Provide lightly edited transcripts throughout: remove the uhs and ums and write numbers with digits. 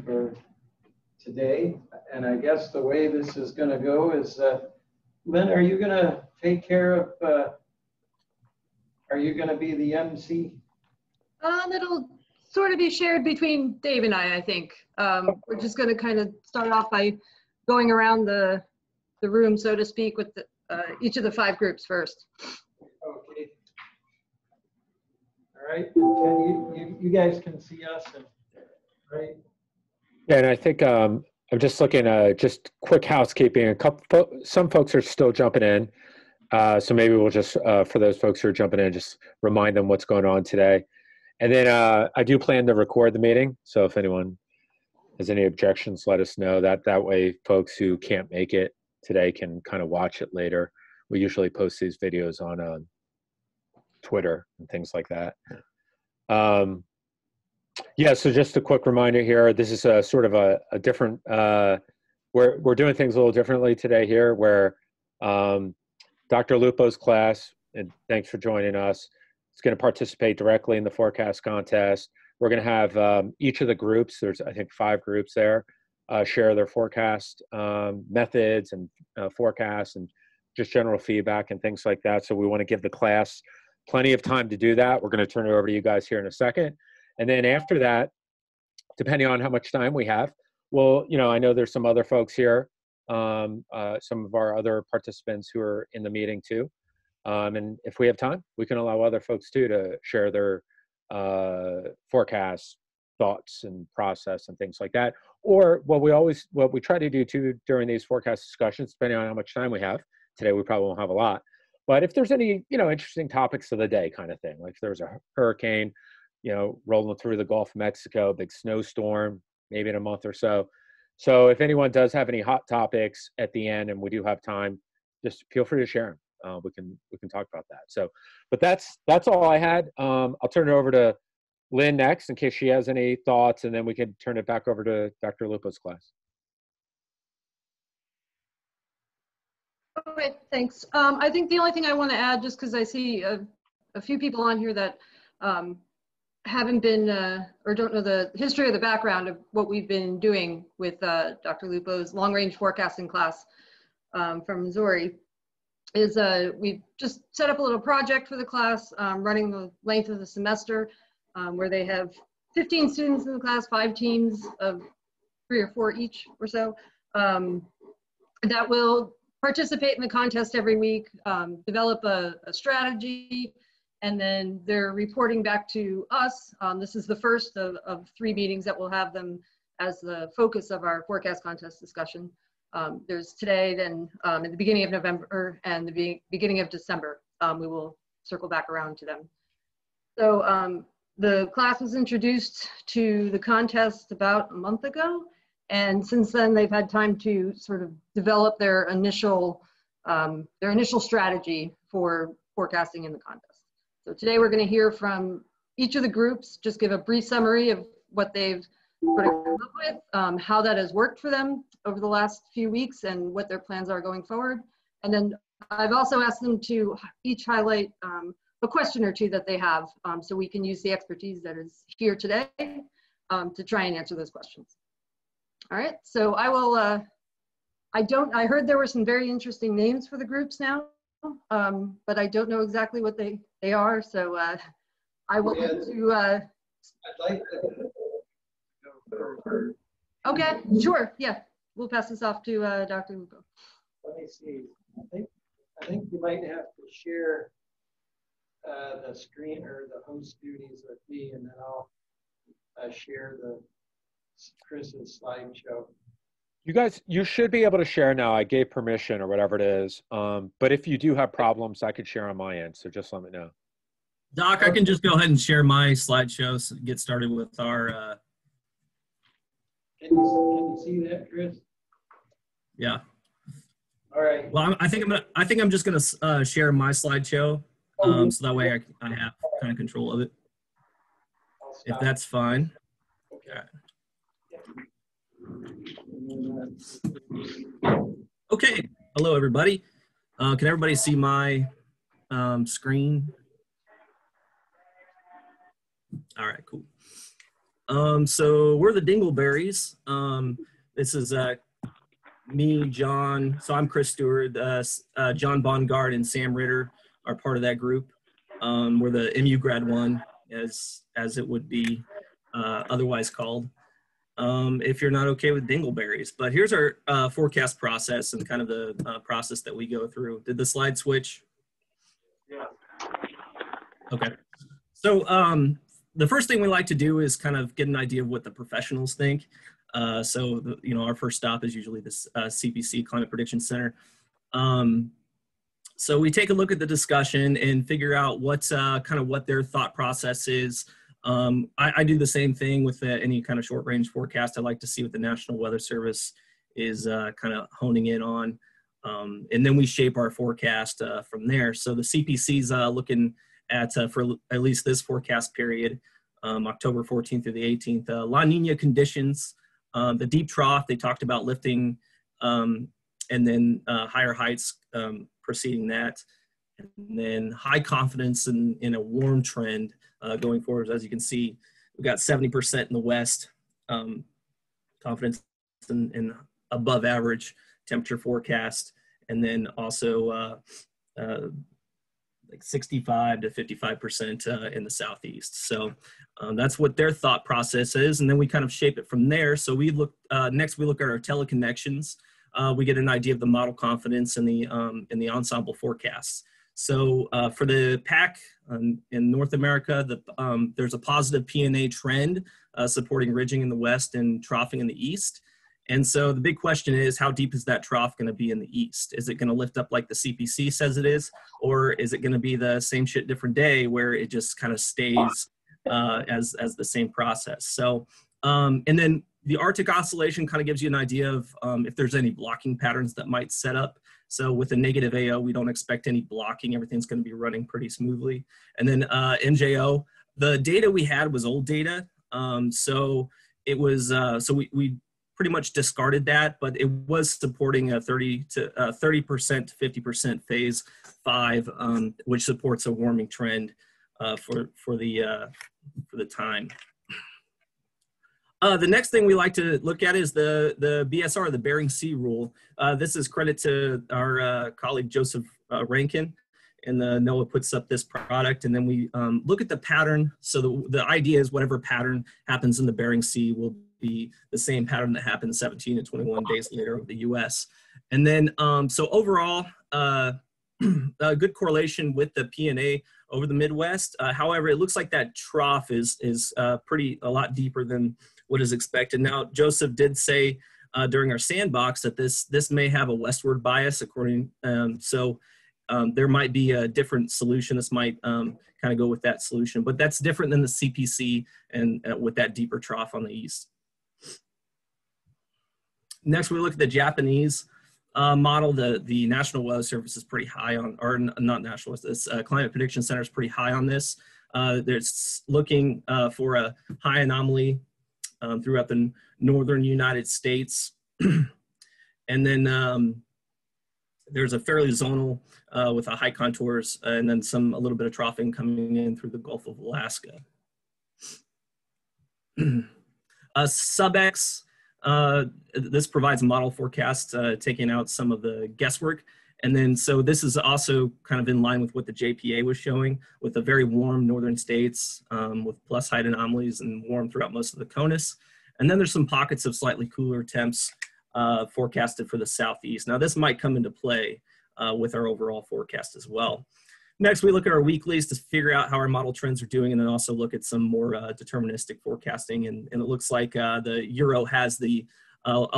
for today. And I guess the way this is going to go is, Lynn, are you going to take care of, are you going to be the MC? It'll sort of be shared between Dave and I think. We're just going to kind of start off by going around the room, so to speak, with each of the 5 groups first. Okay. All right. You guys can see us, right? Yeah, and I think I'm just looking just quick housekeeping. Some folks are still jumping in, so maybe we'll just for those folks who are jumping in, just remind them what's going on today. And then I do plan to record the meeting, so if anyone has any objections, let us know. That way folks who can't make it today can kind of watch it later. We usually post these videos on Twitter and things like that. Yeah, so just a quick reminder here, this is a sort of a different, we're doing things a little differently today here, where Dr. Lupo's class, and thanks for joining us, is going to participate directly in the forecast contest. We're going to have each of the groups, there's I think 5 groups there, share their forecast methods and forecasts and just general feedback and things like that. So we want to give the class plenty of time to do that. We're going to turn it over to you guys here in a second. And then after that, depending on how much time we have, well, I know there's some other folks here, some of our other participants who are in the meeting too. And if we have time, we can allow other folks too to share their forecasts, thoughts, and process and things like that. Or what we try to do too during these forecast discussions, depending on how much time we have. Today we probably won't have a lot, but if there's any interesting topics of the day kind of thing, like if there's a hurricane, rolling through the Gulf of Mexico, big snowstorm, maybe in a month or so. So if anyone does have any hot topics at the end, and we do have time, just feel free to share them. We can talk about that. So, but that's all I had. I'll turn it over to Lynn next in case she has any thoughts, and then we can turn it back over to Dr. Lupo's class. Okay, thanks. I think the only thing I want to add, just because I see a few people on here that haven't been or don't know the history or the background of what we've been doing with Dr. Lupo's long-range forecasting class from Missouri, is we've just set up a little project for the class running the length of the semester, where they have 15 students in the class, 5 teams of 3 or 4 each or so, that will participate in the contest every week, develop a strategy, and then they're reporting back to us. This is the first of 3 meetings that will have them as the focus of our forecast contest discussion. There's today, then at the beginning of November and the beginning of December, we will circle back around to them. So the class was introduced to the contest about a month ago. And since then, they've had time to sort of develop their initial strategy for forecasting in the contest. So today we're going to hear from each of the groups, just give a brief summary of what they've sort of come up with, how that has worked for them over the last few weeks, and what their plans are going forward. And then I've also asked them to each highlight a question or 2 that they have, so we can use the expertise that is here today to try and answer those questions. All right, so I will, I heard there were some very interesting names for the groups now, but I don't know exactly what they are, so I will get to, I'd like to go first. Okay, sure, yeah. We'll pass this off to Dr. Lupo. Let me see, I think you might have to share the screen or the host duties with me, and then I'll share Chris's slideshow. You guys, you should be able to share now. I gave permission or whatever it is. But if you do have problems, I could share on my end. So just let me know. Doc, I can just go ahead and share my slideshow so get started with our. Can you see that, Chris? Yeah. All right. Well, I think I'm just gonna share my slideshow, so that way I have kind of control of it. If that's fine. Okay. Okay. Hello, everybody. Can everybody see my screen? All right, cool. So we're the Dingleberries. This is me, John. So I'm Chris Stewart. John Bongard and Sam Ritter are part of that group. We're the MU Grad 1, as it would be otherwise called. If you're not okay with dingleberries. But here's our forecast process and kind of the process that we go through. Did the slide switch? Yeah. Okay. So the first thing we like to do is kind of get an idea of what the professionals think. Our first stop is usually this CPC, Climate Prediction Center. So we take a look at the discussion and figure out what's kind of what their thought process is. I do the same thing with any kind of short range forecast. I like to see what the National Weather Service is kind of honing in on. And then we shape our forecast from there. So the CPC's looking at, for at least this forecast period, October 14th through the 18th, La Nina conditions, the deep trough, they talked about lifting, and then higher heights preceding that. And then high confidence in a warm trend going forward. As you can see, we've got 70% in the west, confidence in above average temperature forecast, and then also like 65 to 55% in the southeast. So that's what their thought process is, and then we kind of shape it from there. So we look next. We look at our teleconnections. We get an idea of the model confidence in the ensemble forecasts. So for the PAC in North America, there's a positive P&A trend supporting ridging in the west and troughing in the east. And so the big question is, how deep is that trough going to be in the east? Is it going to lift up like the CPC says it is, or is it going to be the same shit different day where it just kind of stays as the same process? So and then the Arctic oscillation kind of gives you an idea of if there's any blocking patterns that might set up. So with a negative AO, we don't expect any blocking. Everything's going to be running pretty smoothly. And then NJO, the data we had was old data. So it was, we pretty much discarded that, but it was supporting a 30% to 50% phase 5, which supports a warming trend for the time. The next thing we like to look at is the BSR, the Bering Sea rule. This is credit to our colleague Joseph Rankin, and NOAA puts up this product, and then we look at the pattern. So the idea is whatever pattern happens in the Bering Sea will be the same pattern that happens 17 to 21 days later over the US. And then, so overall, a good correlation with the P&A over the Midwest. However, it looks like that trough is a lot deeper than what is expected. Now, Joseph did say during our sandbox that this may have a westward bias according, there might be a different solution. This might kind of go with that solution, but that's different than the CPC and with that deeper trough on the east. Next, we look at the Japanese model. The National Weather Service is pretty high on, or not National, this Climate Prediction Center is pretty high on this. They're looking for a high anomaly throughout the northern United States. And then there's a fairly zonal with a high contours, and then a little bit of troughing coming in through the Gulf of Alaska. Sub-X, this provides model forecasts, taking out some of the guesswork. And then, so this is also kind of in line with what the JPA was showing, with the very warm northern states with plus height anomalies and warm throughout most of the CONUS. And then there's some pockets of slightly cooler temps forecasted for the southeast. Now this might come into play with our overall forecast as well. Next, we look at our weeklies to figure out how our model trends are doing, and then also look at some more deterministic forecasting. And it looks like the Euro has a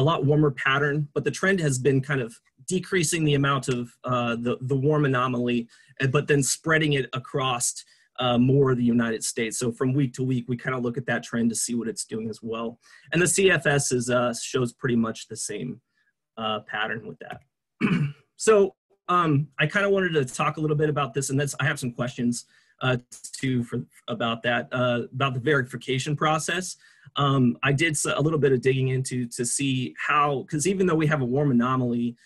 lot warmer pattern, but the trend has been kind of decreasing the amount of the warm anomaly, but then spreading it across more of the United States. So from week to week, we kind of look at that trend to see what it's doing as well. And the CFS shows pretty much the same pattern with that. So I kind of wanted to talk a little bit about this, and I have some questions about that, about the verification process. I did a little bit of digging into to see how, because even though we have a warm anomaly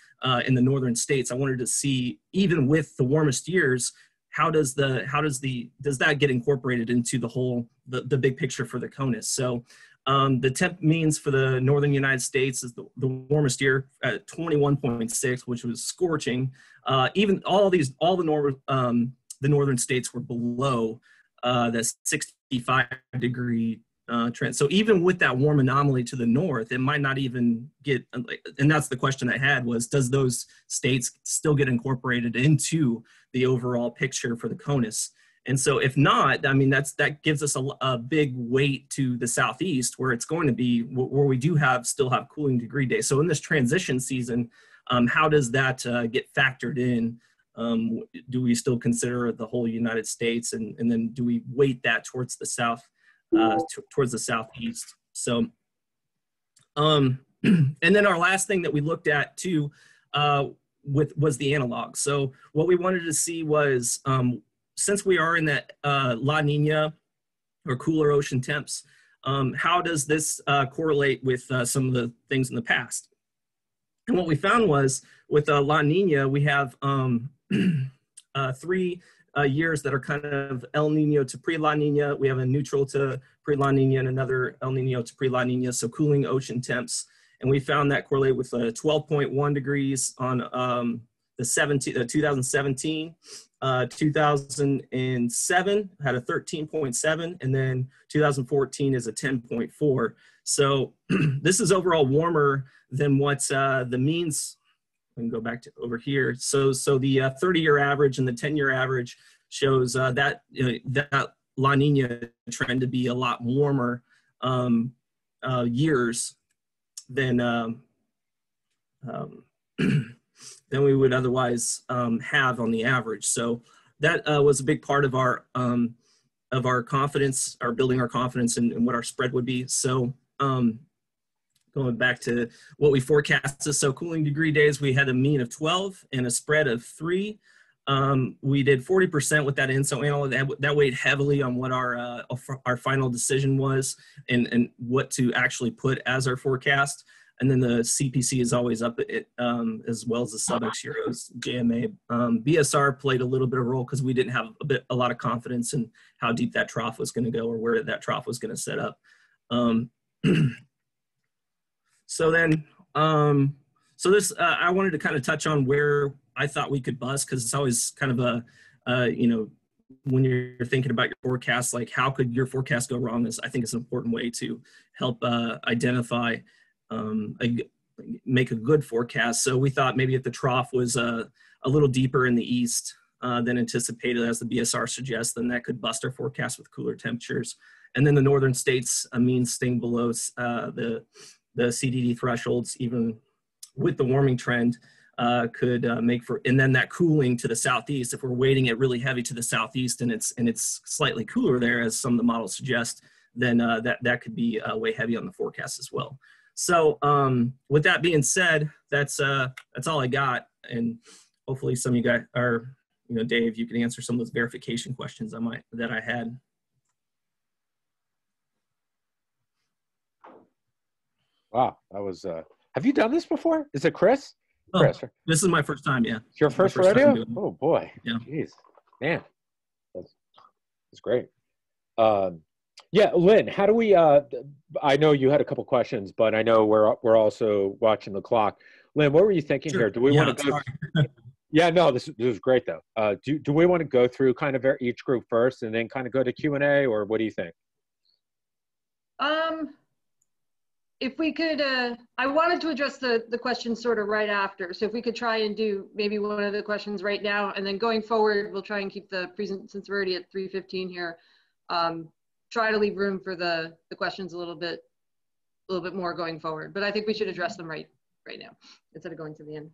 in the northern states, I wanted to see, even with the warmest years, does that get incorporated into the whole the big picture for the CONUS. So the temp means for the northern United States is the warmest year at 21.6, which was scorching. Even all the northern states were below the 65-degree trend. So even with that warm anomaly to the north, it might not even get, and that's the question I had was, does those states still get incorporated into the overall picture for the CONUS? And so if not, I mean, that gives us a big weight to the southeast where it's going to be, where we do still have cooling degree days. So in this transition season, how does that get factored in? Do we still consider the whole United States, and then do we weight that towards the south, towards the southeast? So, and then our last thing that we looked at too was the analog. So what we wanted to see was, since we are in that La Nina or cooler ocean temps, how does this correlate with some of the things in the past? And what we found was with La Nina, we have 3 years that are kind of El Nino to pre-La Nina. We have a neutral to pre-La Nina and another El Nino to pre-La Nina, so cooling ocean temps. And we found that correlate with 12.1 degrees on the 2017. 2007 had a 13.7, and then 2014 is a 10.4. So this is overall warmer than what's the means. We can go back to over here. So the 30-year average and the 10-year average shows that La Nina trend to be a lot warmer years than than we would otherwise have on the average. So that was a big part of our confidence, or building our confidence in what our spread would be. So going back to what we forecasted, so cooling degree days, we had a mean of 12 and a spread of 3. We did 40% with that INSO analog. That weighed heavily on what our final decision was and what to actually put as our forecast. And then the CPC is always up, as well as the sub-X Euros, JMA. BSR played a little bit of a role because we didn't have a lot of confidence in how deep that trough was going to go or where that trough was going to set up. So then, so this, I wanted to kind of touch on where I thought we could bust, because it's always kind of you know, when you're thinking about your forecast, like how could your forecast go wrong I think it's an important way to help identify, make a good forecast. So we thought maybe if the trough was a little deeper in the east than anticipated, as the BSR suggests, then that could bust our forecast with cooler temperatures. And then the northern states, mean staying below the CDD thresholds, even with the warming trend, could make for, and then that cooling to the southeast, if we're weighting it really heavy to the southeast and it's slightly cooler there, as some of the models suggest, then that could be way heavy on the forecast as well. So with that being said, that's all I got, and hopefully some of you guys are, you know, Dave, you can answer some of those verification questions that I had. Wow, that was. Have you done this before? Is it Chris? Oh, Chris, this is my first time. Yeah. It's your first rodeo? Oh boy. Yeah. Jeez, man, that's great. Yeah, Lynn, how do we? I know you had a couple questions, but I know we're also watching the clock. Lynn, what were you thinking here? Do we want to go? Yeah, no, this is great though. Do we want to go through kind of each group first and then kind of go to Q&A, or what do you think? If we could, I wanted to address the questions sort of right after. So if we could try and do maybe one of the questions right now, and then going forward, we'll try and keep the present, since we're already at 3:15 here, try to leave room for the questions a little bit more going forward. But I think we should address them right now instead of going to the end.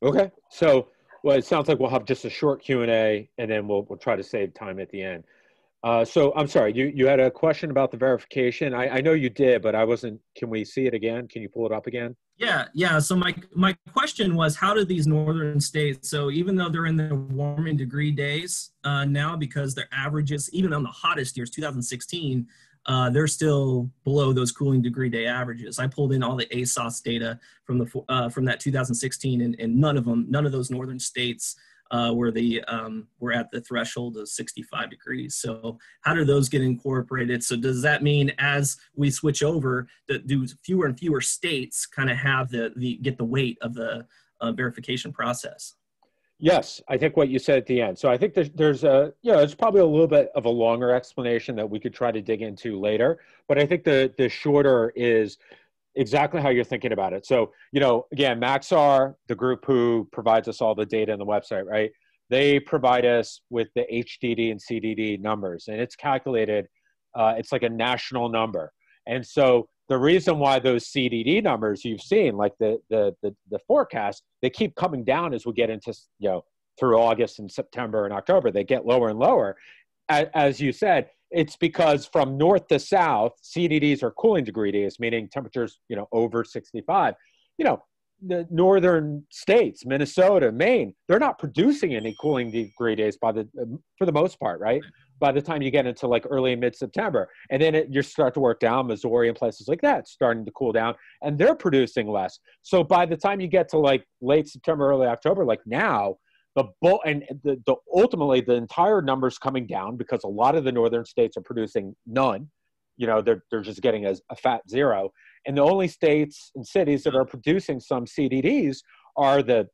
Okay, so well, it sounds like we'll have just a short Q&A, and then we'll try to save time at the end. So I'm sorry, you had a question about the verification. I know you did, but I wasn't. Can we see it again? Can you pull it up again? Yeah. So my question was, how do these northern states, so even though they're in the warming degree days now, because their averages, even on the hottest years, 2016, they're still below those cooling degree day averages. I pulled in all the ASOS data from that 2016, and none of those northern states where we're at the threshold of 65 degrees. So how do those get incorporated? So does that mean as we switch over, do fewer and fewer states kind of have get the weight of the verification process? Yes, I think what you said at the end. So I think there's a, it's probably a little bit of a longer explanation that we could try to dig into later. But I think the shorter is exactly how you're thinking about it. So, again, Maxar, the group who provides us all the data on the website, right? They provide us with the HDD and CDD numbers, and it's calculated, it's like a national number. And so the reason why those CDD numbers you've seen, like the forecast, they keep coming down as we get into, through August and September and October, they get lower and lower. As you said, it's because from north to south, CDDs are cooling degree days, meaning temperatures, over 65. The northern states, Minnesota, Maine, they're not producing any cooling degree days for the most part, right? By the time you get into like early and mid-September. And then you start to work down, Missouri and places like that, starting to cool down, and they're producing less. So by the time you get to like late September, early October, like now, ultimately the entire number's coming down because a lot of the northern states are producing none. They're just getting a fat zero. And the only states and cities that are producing some CDDs are the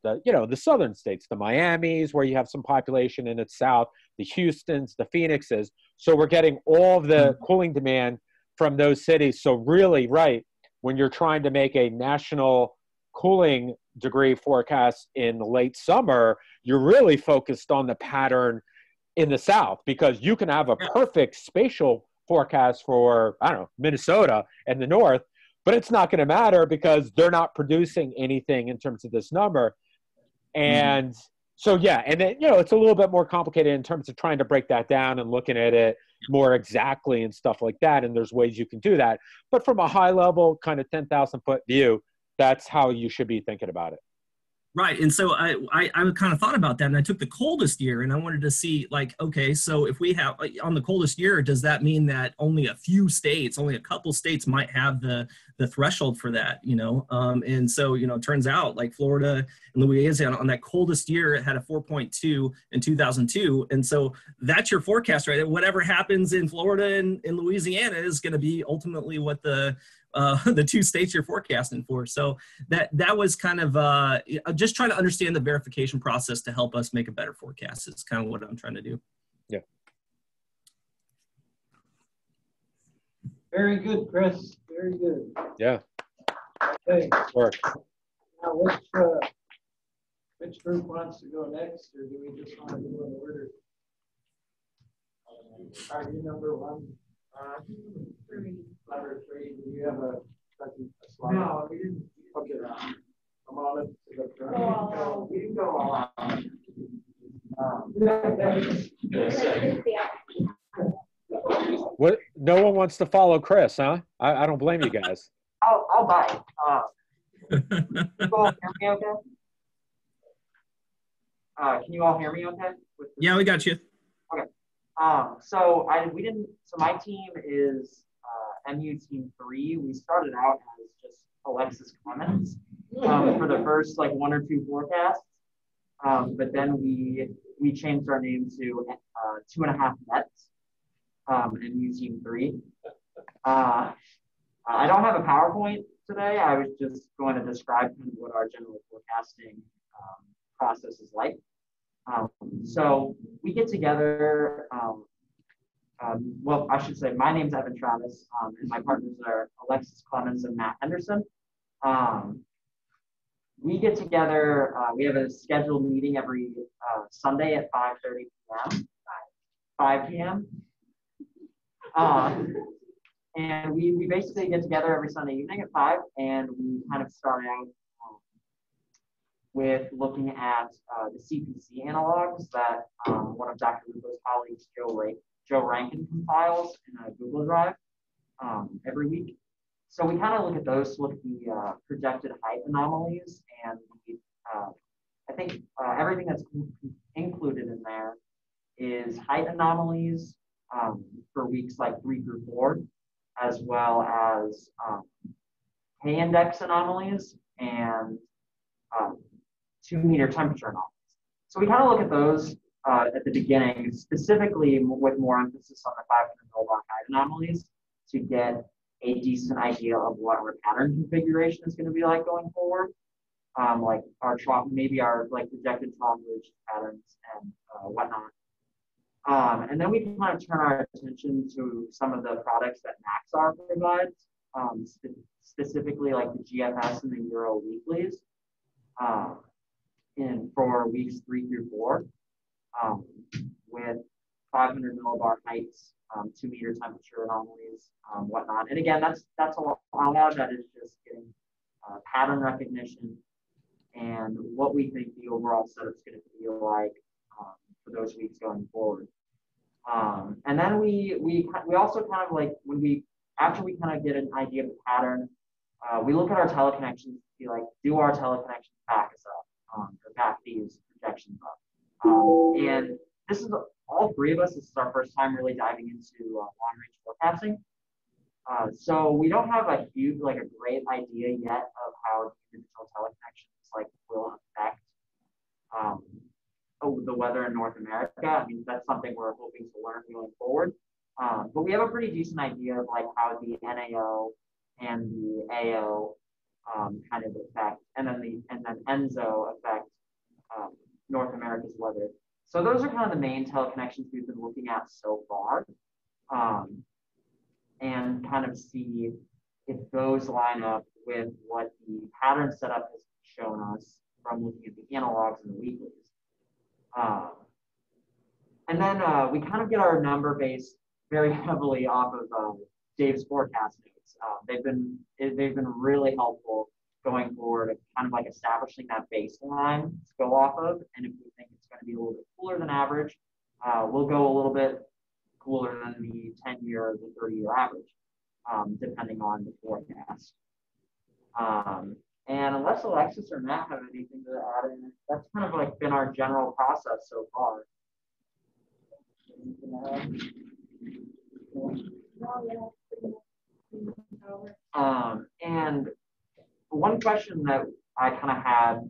southern states, the Miamis, where you have some population in its south, the Houstons, the Phoenixes. So we're getting all of the cooling demand from those cities. So really, right, when you're trying to make a national cooling degree forecast in the late summer, you're really focused on the pattern in the south, because you can have a perfect spatial forecast for, Minnesota and the north, but it's not going to matter because they're not producing anything in terms of this number. And so, and then, it's a little bit more complicated in terms of trying to break that down and looking at it more exactly and stuff like that. And there's ways you can do that. But from a high level, kind of 10,000 foot view, that's how you should be thinking about it. Right. And so I kind of thought about that, and I took the coldest year, and I wanted to see, like, okay, so if we have on the coldest year, does that mean that only a few states, only a couple states might have the threshold for that, and so, it turns out like Florida and Louisiana on that coldest year, it had a 4.2 in 2002. And so that's your forecast, right? Whatever happens in Florida and in Louisiana is going to be ultimately what the two states you're forecasting for. So that was kind of just trying to understand the verification process to help us make a better forecast is kind of what I'm trying to do. Yeah. Very good, Chris. Very good. Yeah. Okay. Work. Now, which group wants to go next, or do we just want to go in order? Are you number one? Number three. Do you have a slide? No, we didn't. Okay. Come on to the front. We can go all out. What? No one wants to follow Chris, huh? I don't blame you guys. I'll buy. You all hear me okay? Can you all hear me okay? Yeah, we got you. Okay. So my team is MU Team 3. We started out as just Alexis Clemens for the first like 1 or 2 forecasts. But then we changed our name to 2.5 Mets, MU Team 3. I don't have a PowerPoint today. I was just going to describe kind of what our general forecasting process is like. So we get together, well, I should say my name's Evan Travis, and my partners are Alexis Clemens and Matt Henderson. We get together, we have a scheduled meeting every Sunday at 5:30 p.m. 5 p.m. And we basically get together every Sunday evening at 5, and we kind of start out with looking at the CPC analogs that one of Dr. Lupo's colleagues, Joe Rankin, compiles in a Google Drive every week. So we kind of look at those, look at the projected height anomalies, and I think everything that's included in there is height anomalies for weeks like 3 through 4, as well as K-index anomalies and 2-meter temperature anomalies. So we kind of look at those at the beginning, specifically with more emphasis on the 500 millibar height anomalies to get a decent idea of what our pattern configuration is going to be like going forward. Like our trough, maybe our like projected trough ridge patterns and whatnot. And then we can kind of turn our attention to some of the products that Maxar provides, specifically like the GFS and the Euro weeklies, for weeks 3 through 4, with 500 millibar heights, 2 meter temperature anomalies, whatnot. And again, that's a lot of that is just getting pattern recognition and what we think the overall setup is going to feel like for those weeks going forward. And then we also kind of like after we kind of get an idea of the pattern, we look at our teleconnections to be like, do our teleconnections back us up or back these projections up? And this is all 3 of us. This is our first time really diving into long range forecasting. So we don't have a great idea yet of how the individual teleconnections will affect the weather in North America. I mean, that's something we're hoping to learn going forward. But we have a pretty decent idea of like how the NAO and the AO kind of affect, and then ENSO affect North America's weather. So those are kind of the main teleconnections we've been looking at so far, and kind of see if those line up with what the pattern setup has shown us from looking at the analogs and the weeklies. And then we kind of get our number base very heavily off of Dave's forecast notes. They've been really helpful going forward of kind of like establishing that baseline to go off of. And if we think it's going to be a little bit cooler than average, we'll go a little bit cooler than the 10-year or the 30-year average, depending on the forecast. And unless Alexis or Matt have anything to add in, that's kind of like been our general process so far. And one question that I kind of had,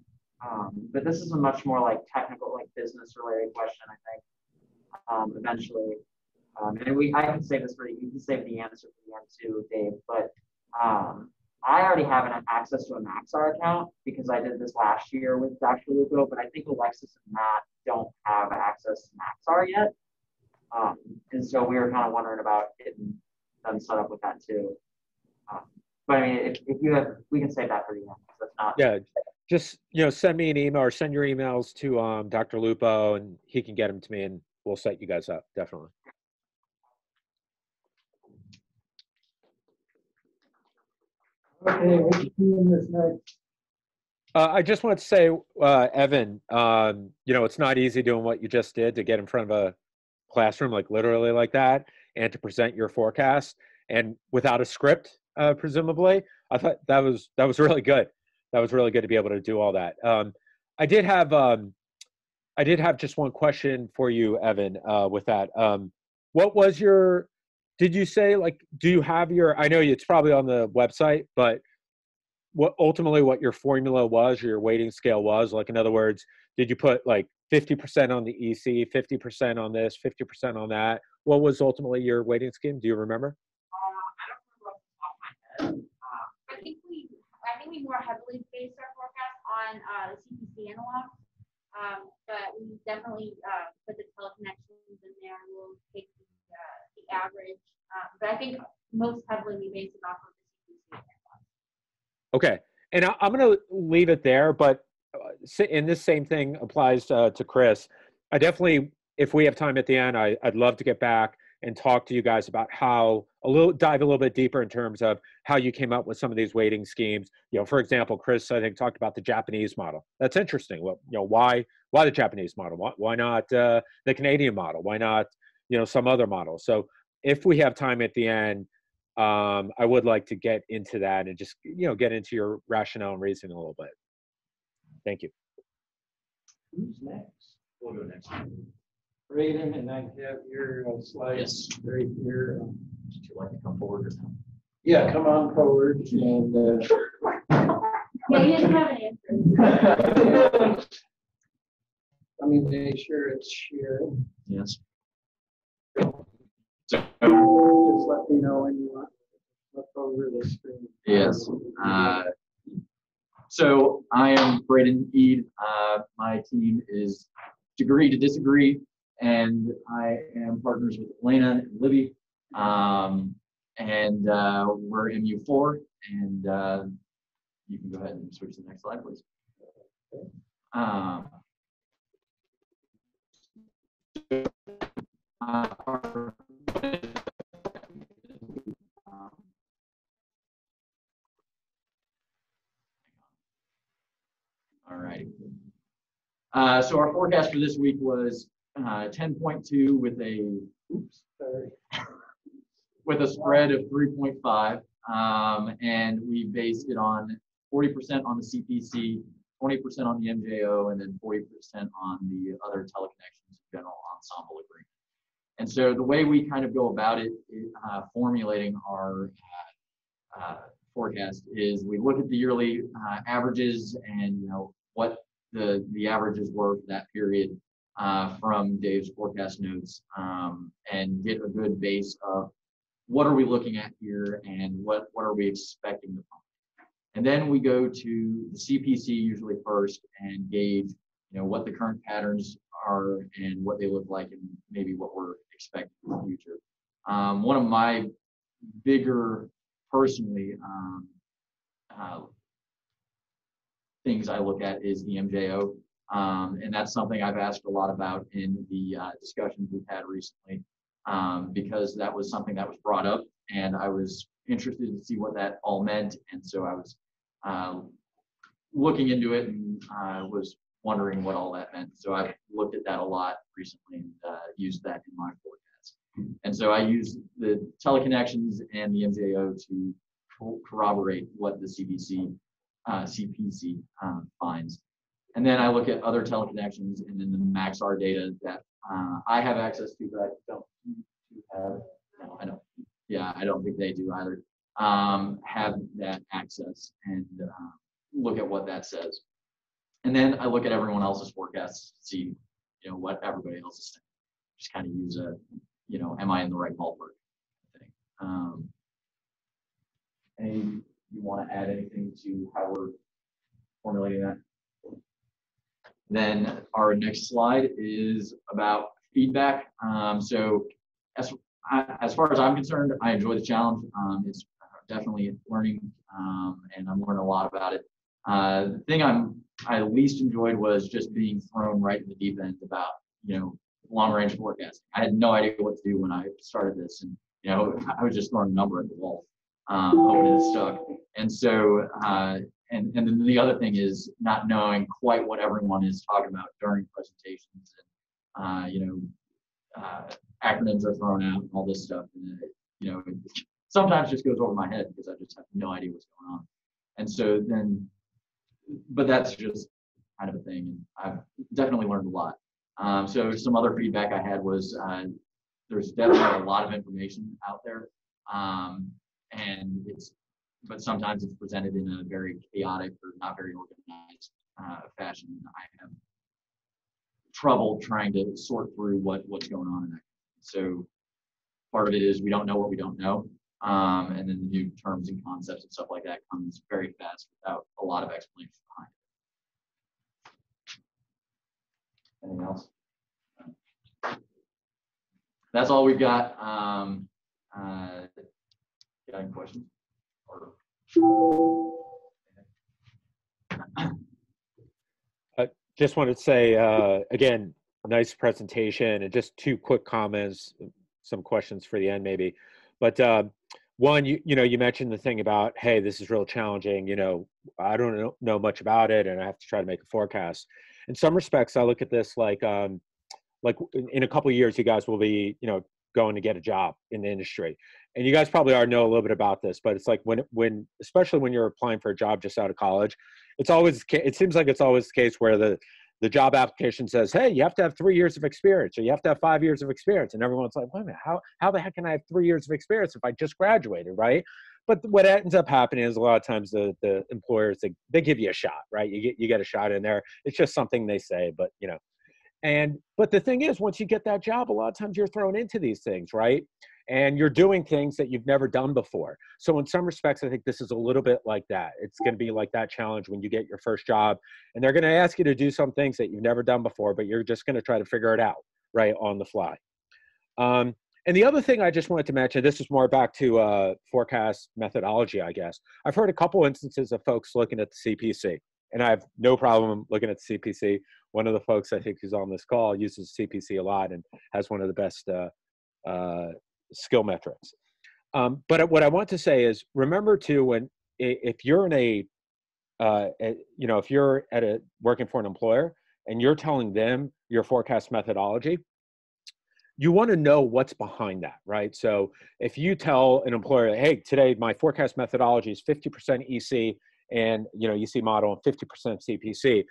but this is a much more like technical, like business related question, I think, eventually. And I can save this for you. You can save the answer for the end too, Dave. But I already have access to a Maxar account because I did this last year with Dr. Lupo, but I think Alexis and Matt don't have access to Maxar yet. And so we were kind of wondering about getting them set up with that too. But I mean, if you have, we can save that for you. That's not. Yeah, just send me an email or send your emails to Dr. Lupo, and he can get them to me, and we'll set you guys up definitely. Okay, what you doing this night? I just want to say, Evan, it's not easy doing what you just did to get in front of a classroom, like literally like that, and to present your forecast and without a script, presumably. I thought that was really good. That was really good to be able to do all that. I did have just one question for you, Evan, with that. What was your, did you say, like, do you have your, I know it's probably on the website, but what your formula was, or your weighting scale was? Like, in other words, did you put like 50% on the EC, 50% on this, 50% on that? What was ultimately your weighting scheme? Do you remember? I don't remember off the top of my head. I think we more heavily based our forecast on the CPC analog, but we definitely put the teleconnections in there. We'll take the average, but I think most heavily we based it off of the CPC analog. Okay, and I'm going to leave it there, but and this same thing applies to Chris. I definitely, if we have time at the end, I'd love to get back and talk to you guys about dive a little bit deeper in terms of how you came up with some of these weighting schemes. For example, Chris, I think, talked about the Japanese model. That's interesting. Well, why the Japanese model? Why not the Canadian model? Why not, some other model? So if we have time at the end, I would like to get into that and just, get into your rationale and reasoning a little bit. Thank you. Who's next? We'll go next. Braden, and I have your slides right here. Would you like to come forward or not? Yeah, come on forward. And Yeah, he didn't have an answer. Let me make sure it's sharing. Yes. Just let me know when you want to flip over the screen. Yes. So I am Braden Ead. My team is Degree to Disagree, and I am partners with Elena and Libby. And we're MU4, and you can go ahead and switch to the next slide, please. All right. So our forecast for this week was 10.2 with a with a spread of 3.5, and we based it on 40% on the CPC, 20% on the MJO, and then 40% on the other teleconnections general ensemble agreement. And so the way we kind of go about it, formulating our forecast, is we look at the yearly averages and what the averages were for that period from Dave's forecast notes, and get a good base of what are we looking at here and what are we expecting to find. And then we go to the CPC usually first and gauge what the current patterns are and what they look like and maybe what we're expecting in the future. One of my bigger personally things I look at is the MJO, and that's something I've asked a lot about in the discussions we've had recently, because that was something that was brought up and I was interested to see what that all meant, and so I was looking into it and was wondering what all that meant. So I've looked at that a lot recently and used that in my forecast. And so I use the teleconnections and the MJO to corroborate what the CPC finds. And then I look at other teleconnections and then the MaxR data that I have access to, but I don't have. No, I don't. Yeah, I don't think they do either. Have that access and look at what that says. And then I look at everyone else's forecasts to see, what everybody else is saying. Just kind of use a, am I in the right ballpark thing. Any, you want to add anything to how we're formulating that? Then our next slide is about feedback. So as far as I'm concerned, I enjoy the challenge. It's definitely learning, and I'm learning a lot about it. The thing I least enjoyed was just being thrown right in the deep end about, long range forecasting. I had no idea what to do when I started this, and I was just throwing a number at the wall, hoping it stuck. And so, and then the other thing is not knowing quite what everyone is talking about during presentations, and acronyms are thrown out and all this stuff, and it sometimes just goes over my head because I just have no idea what's going on. And so then, but that's just kind of a thing, and I've definitely learned a lot. So some other feedback I had was there's definitely a lot of information out there, but sometimes it's presented in a very chaotic or not very organized fashion. I have trouble trying to sort through what's going on in that. So part of it is we don't know what we don't know, and then the new terms and concepts and stuff like that comes very fast without a lot of explanation behind it. Anything else? That's all we've got. Got any questions? Just wanted to say, again, nice presentation, and just two quick comments, some questions for the end maybe. But one, you mentioned the thing about, hey, this is real challenging. I don't know much about it, and I have to try to make a forecast. In some respects, I look at this like in a couple of years, you guys will be, going to get a job in the industry. And you guys probably already know a little bit about this, but it's like when especially when you're applying for a job just out of college, it seems like it's always the case where the job application says, hey, you have to have 3 years of experience, or you have to have 5 years of experience. And everyone's like, wait a minute, how the heck can I have 3 years of experience if I just graduated, right? But what ends up happening is a lot of times the employers, they give you a shot, right? You get a shot in there. It's just something they say, but But the thing is, once you get that job, a lot of times you're thrown into these things, right? And you're doing things that you've never done before. So in some respects, I think this is a little bit like that. It's going to be like that challenge when you get your first job, and they're going to ask you to do some things that you've never done before, but you're just going to try to figure it out, right, on the fly. And the other thing I just wanted to mention, this is more back to forecast methodology, I guess. I've heard a couple instances of folks looking at the CPC, and I have no problem looking at the CPC. One of the folks I think who's on this call uses CPC a lot and has one of the best skill metrics. But what I want to say is, remember too, if you're in if you're working for an employer and you're telling them your forecast methodology, you want to know what's behind that, right? So if you tell an employer, hey, today my forecast methodology is 50% EC and EC model and 50% CPC,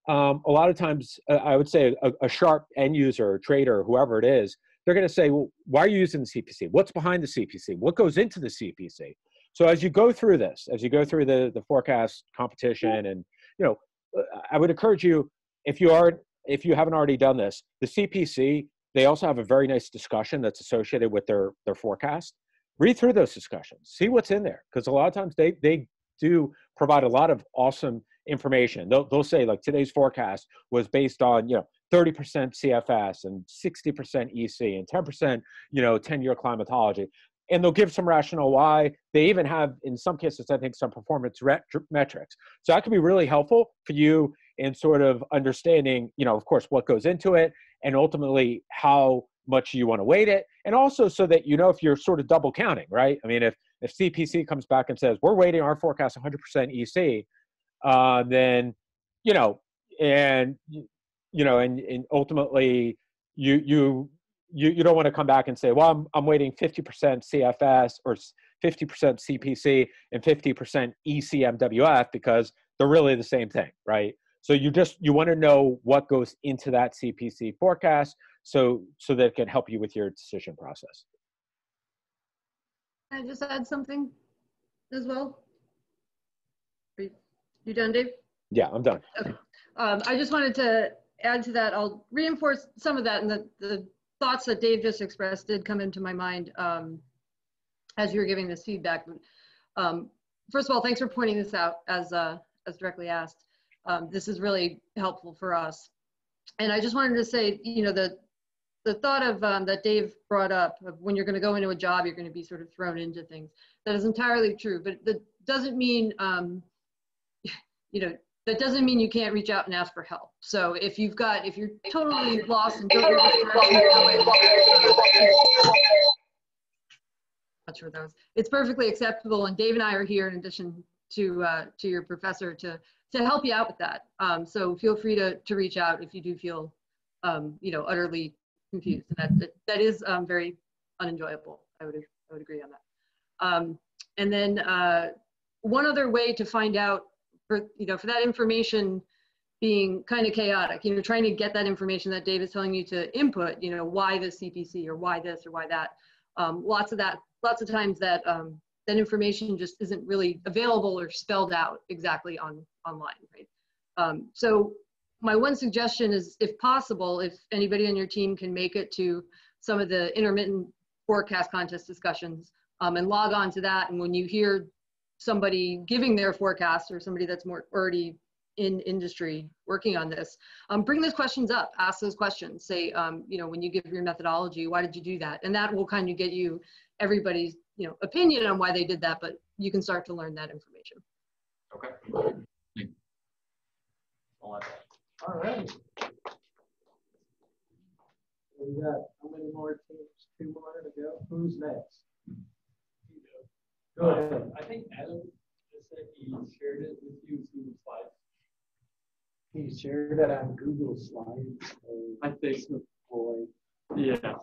a lot of times I would say a sharp end user or trader, whoever it is, they're going to say, well, why are you using the CPC? What's behind the CPC? What goes into the CPC? So as you go through this, as you go through the forecast competition, and I would encourage you, if you haven't already done this, the CPC, they also have a very nice discussion that's associated with their forecast. Read through those discussions, see what's in there, because a lot of times they do provide a lot of awesome information. They'll say, like, today's forecast was based on 30% CFS and 60% EC and 10% 10-year climatology, and they'll give some rationale why. They even have, in some cases, I think, some performance metrics. So that can be really helpful for you in sort of understanding, of course, what goes into it, and ultimately how much you want to weight it, and also so that if you're sort of double counting, right? I mean, if CPC comes back and says we're weighting our forecast 100% EC, then and ultimately you don't want to come back and say, well, I'm weighting 50% CFS or 50% CPC and 50% ECMWF, because they're really the same thing, right? So you want to know what goes into that CPC forecast so that it can help you with your decision process. Can I just add something as well? You done, Dave? Yeah, I'm done. Okay. I just wanted to add to that. I'll reinforce some of that, and the thoughts that Dave just expressed did come into my mind as you were giving this feedback. First of all, thanks for pointing this out as directly asked. This is really helpful for us. And I just wanted to say, the thought of that Dave brought up of when you're going to go into a job, you're going to be sort of thrown into things. That is entirely true, but that doesn't mean that doesn't mean you can't reach out and ask for help. So if you're totally lost and don't know which direction you're going, not sure what that was. It's perfectly acceptable, and Dave and I are here in addition to your professor to help you out with that. So feel free to reach out if you do feel utterly confused, and that is very unenjoyable. I would agree on that. And then one other way to find out for that information being kind of chaotic, trying to get that information that Dave is telling you to input, why the CPC or why this or why that. Lots of times that information just isn't really available or spelled out exactly online, right? So my one suggestion is, if possible, if anybody on your team can make it to some of the intermittent forecast contest discussions and log on to that, and when you hear somebody giving their forecast or somebody that's more already in industry working on this, bring those questions up, ask those questions, say, when you give your methodology, why did you do that? And that will kind of get you everybody's, opinion on why they did that, but you can start to learn that information. Okay. All right. We got how many more teams? 2 more to go. Who's next? Go ahead. I think Adam just said he shared it with you through the slides. He shared it on Google Slides. I think so. Boy. Yeah.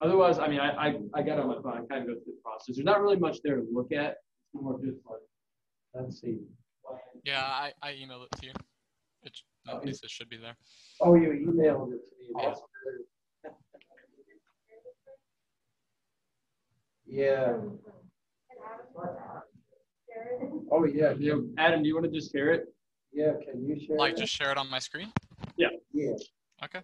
Otherwise, I mean, I got on my phone. I kind of go through the process. There's not really much there to look at. It's more just like, let's see. Yeah, I emailed it to you. At least it should be there. Oh, you emailed it to me. That's good. Yeah. Oh, yeah. Adam, do you want to just share it? Yeah, can you share Like that? just share it on my screen? Yeah. Okay.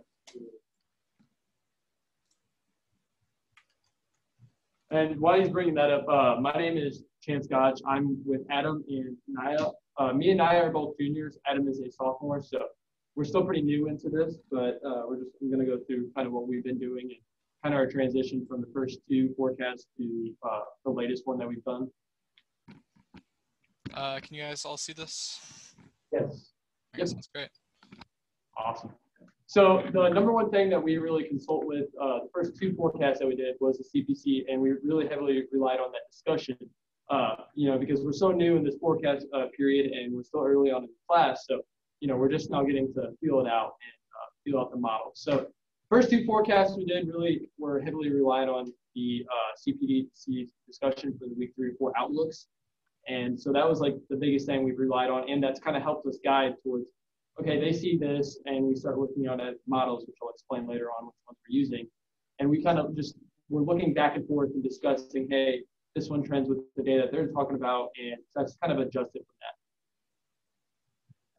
And while he's bringing that up, my name is Chance Gotch. I'm with Adam and Naya. Me and Naya are both juniors. Adam is a sophomore, so we're still pretty new into this, but we're going to go through kind of what we've been doing and kind of our transition from the first two forecasts to the latest one that we've done. Can you guys all see this? Yes. Okay, Yep. sounds great. Awesome. So the number one thing that we really consult with, the first two forecasts that we did was the CPC, and we really heavily relied on that discussion, because we're so new in this forecast period and we're still early on in the class. So, we're just now getting to feel it out and feel out the model. So first two forecasts we did really were heavily relied on the CPDC discussion for the week 3 to 4 outlooks. And so that was like the biggest thing we've relied on. And that's kind of helped us guide towards, okay, they see this, and we start looking at models, which I'll explain later on which ones we're using. And we kind of just, we're looking back and forth and discussing, hey, this one trends with the data that they're talking about, and that's kind of adjusted from that.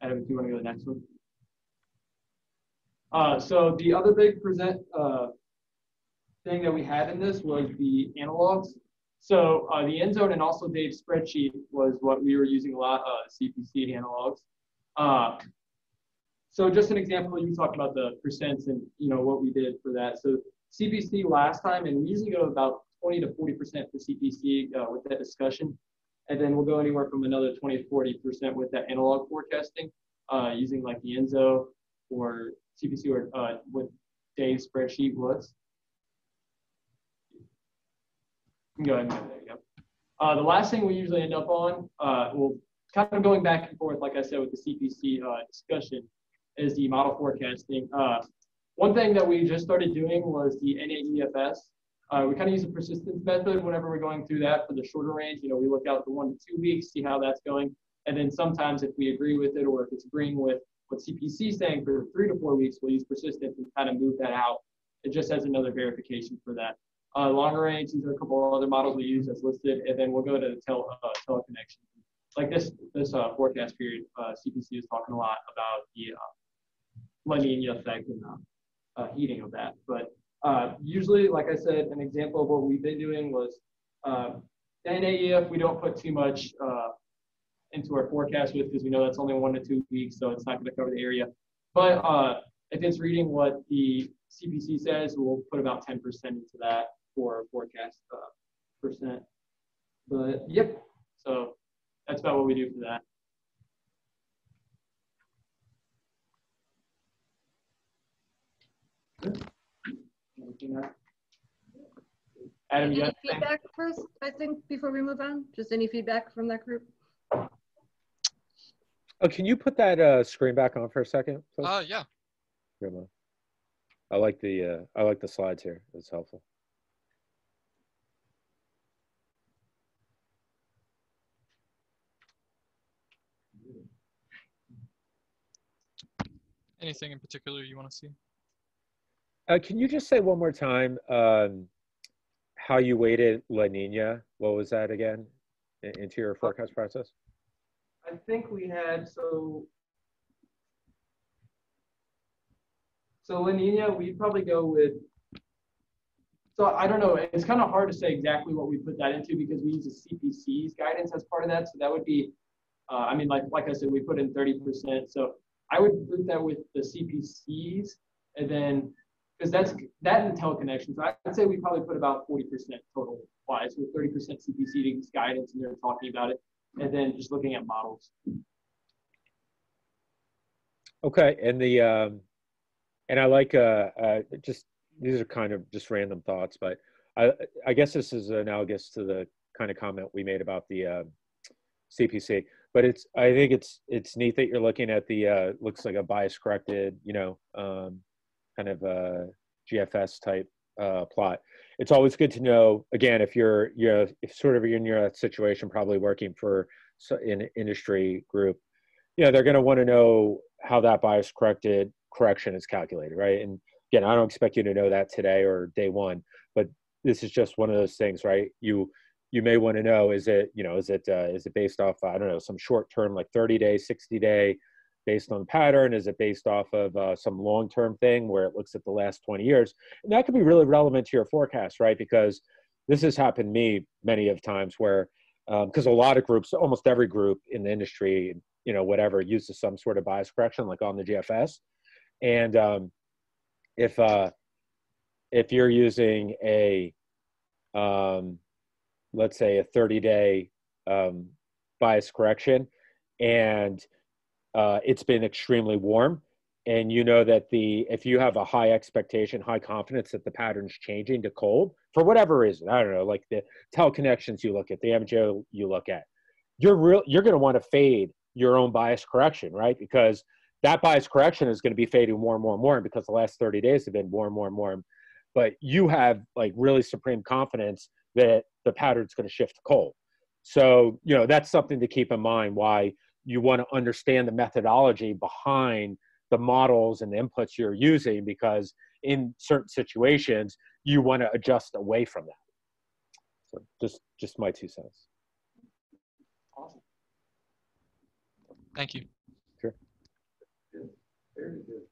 Adam, do you want to go to the next one? So the other big thing that we had in this was the analogs. So the end zone and also Dave's spreadsheet was what we were using a lot, CPC analogs. So just an example, you talked about the percents and what we did for that. So CPC last time, and we usually go about 20 to 40% for CPC with that discussion. And then we'll go anywhere from another 20 to 40% with that analog forecasting using like the ENZO or CPC or what Dave's spreadsheet was. Go ahead. There you go. The last thing we usually end up on, well, kind of going back and forth, like I said, with the CPC discussion, is the model forecasting. One thing that we just started doing was the NAEFS. We kind of use a persistence method whenever we're going through that for the shorter range. We look out the 1 to 2 weeks, see how that's going. And then sometimes if we agree with it or if it's agreeing with what CPC is saying for 3 to 4 weeks, we'll use persistence and kind of move that out. It just has another verification for that. Longer range, these are a couple of other models we use as listed, and then we'll go to teleconnection. Like this forecast period, CPC is talking a lot about the La Nina effect and heating of that. But usually, like I said, an example of what we've been doing was NAEF, we don't put too much into our forecast with because we know that's only 1 to 2 weeks, so it's not going to cover the area. But if it's reading what the CPC says, we'll put about 10% into that for forecast percent. But yep, so that's about what we do for that. Adam, Any feedback first, I think, before we move on? Just any feedback from that group? Oh, can you put that screen back on for a second, please? Yeah. I like the slides here. It's helpful. Anything in particular you want to see? Can you just say one more time how you weighted La Nina? What was that again into your forecast process? I think we had so La Nina, we'd probably go with. So I don't know. It's kind of hard to say exactly what we put that into because we use the CPC's guidance as part of that. So that would be, I mean, like I said, we put in 30%. So I would put that with the CPC's, and then because that's that and teleconnections. So I'd say we probably put about 40% total wise with 30% CPC's guidance, and they're talking about it, and then just looking at models. Okay, and and I like just. These are kind of just random thoughts, but I guess this is analogous to the kind of comment we made about the CPC. But I think it's neat that you're looking at the looks like a bias corrected, kind of GFS type plot. It's always good to know, again, if you're if sort of in your situation, probably working for an industry group, they're going to want to know how that bias correction is calculated, right? And again, I don't expect you to know that today or day one, but this is just one of those things, right? You may want to know, is it based off, I don't know, some short term, like 30-day, 60-day based on the pattern? Is it based off of some long-term thing where it looks at the last 20 years? And that could be really relevant to your forecast, right? Because this has happened to me many of times where, because a lot of groups, almost every group in the industry, you know, whatever, uses some sort of bias correction, like on the GFS. And if you're using a, let's say a 30-day bias correction, and it's been extremely warm, and you know that if you have a high expectation, high confidence that the pattern's changing to cold for whatever reason, I don't know, like the teleconnections you look at, the MJO you look at, you're going to want to fade your own bias correction, right? Because that bias correction is going to be fading more and more and more because the last 30 days have been warm, warm, warm. But you have like really supreme confidence that the pattern's going to shift to cold. So, you know, that's something to keep in mind, why you want to understand the methodology behind the models and the inputs you're using, because in certain situations, you want to adjust away from that. So just my 2 cents. Awesome. Thank you. Sure. Good. Very good.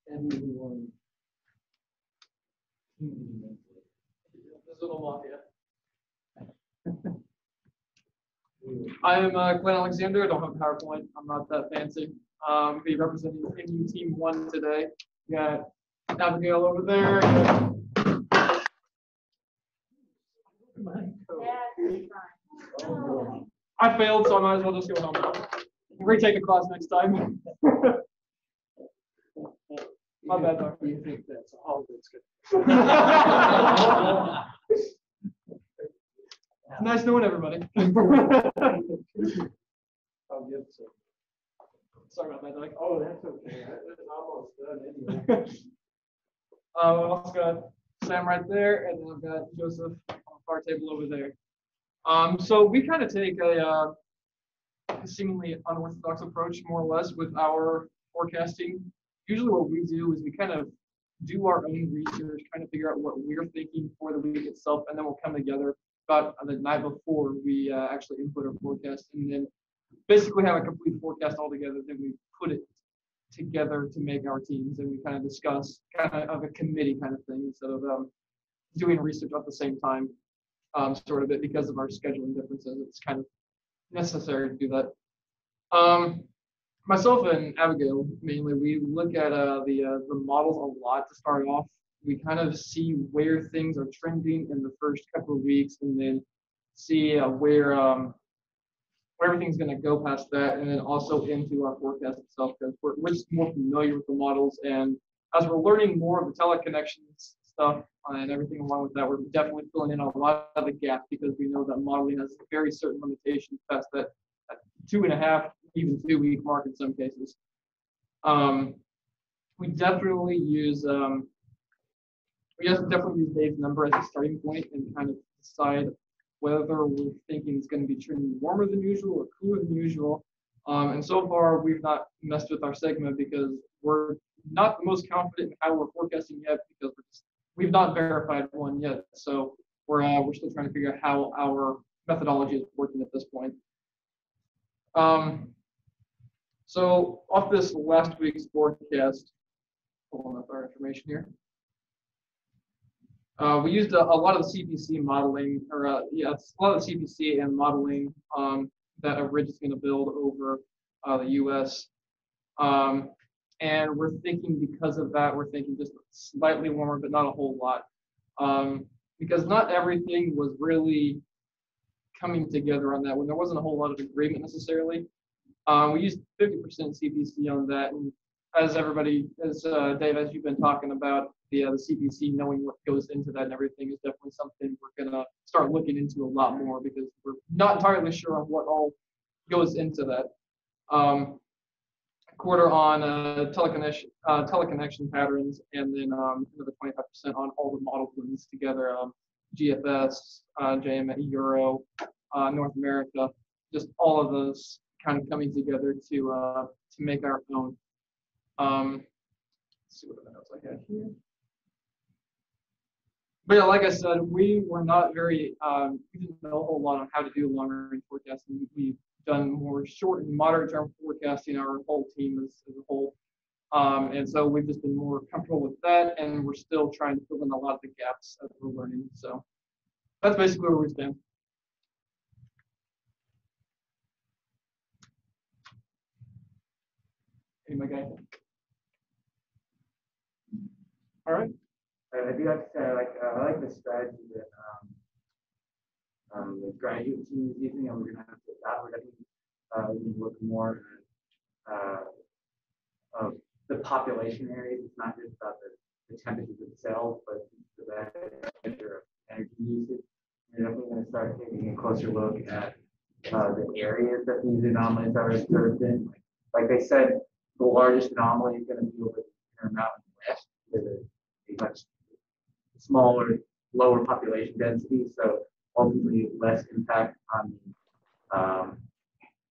Everyone. Subseasonal Mafia. I am Glenn Alexander. I don't have a PowerPoint. I'm not that fancy. Be representing NU Team 1 today. We got Abigail over there. I failed, so I might as well just go home. Retake the class next time. My bad, Doctor. You think that's all that's good? It's nice knowing everybody. I'll give some. Sorry about that, Doc. Oh, that's okay. It's almost done anyway. I've also got Sam right there, and then I've got Joseph on the far table over there. So we kind of take a seemingly unorthodox approach, more or less, with our forecasting. Usually what we do is we kind of do our own research, kind of figure out what we're thinking for the week itself, and then we'll come together about the night before we actually input our forecast, and then basically have a complete forecast all together. Then we put it together to make our teams, and we kind of discuss kind of a committee kind of thing instead of doing research at the same time, sort of it because of our scheduling differences. It's kind of necessary to do that. Myself and Abigail, mainly, we look at the models a lot to start off. We kind of see where things are trending in the first couple of weeks, and then see where everything's going to go past that, and then also into our forecast itself, because we're just more familiar with the models. And as we're learning more of the teleconnections stuff and everything along with that, we're definitely filling in a lot of the gaps, because we know that modeling has very certain limitations past that 2.5, even 2 week mark in some cases. We definitely use Dave's number as a starting point and kind of decide whether we're thinking it's going to be trending warmer than usual or cooler than usual. And so far, we've not messed with our segment because we're not the most confident in how we're forecasting yet, because we've not verified one yet. So we're still trying to figure out how our methodology is working at this point. So off this last week's forecast, pulling up our information here. We used a lot of the CPC modeling, or a lot of the CPC and modeling that a ridge is going to build over the U.S. And we're thinking, because of that, we're thinking just slightly warmer, but not a whole lot, because not everything was really coming together on that one. There wasn't a whole lot of agreement necessarily. We used 50% CPC on that, and as Dave, as you've been talking about, the CPC, knowing what goes into that and everything is definitely something we're gonna start looking into a lot more, because we're not entirely sure on what all goes into that. Quarter on teleconnection patterns, and then another 25% on all the model blends together, GFS, JM, Euro, North America, just all of those kind of coming together to make our own. Let's see what other notes I have here. But yeah, like I said, we were not very, we didn't know a whole lot on how to do long range forecasting. We've done more short and moderate term forecasting, our whole team as a whole. And so we've just been more comfortable with that, and we're still trying to fill in a lot of the gaps as we're learning. So that's basically where we stand. Hey, my guy. All right. I do have to say, I like the strategy that the graduate team is using, and we're going to have to adopt. We're definitely look more of the population areas. It's not just about the temperatures itself, but the measure of energy usage. We're definitely going to start taking a closer look at the areas that these anomalies are observed in. Like they said, the largest anomaly is going to be over the Intermountain West, with a much smaller, lower population density, so ultimately less impact on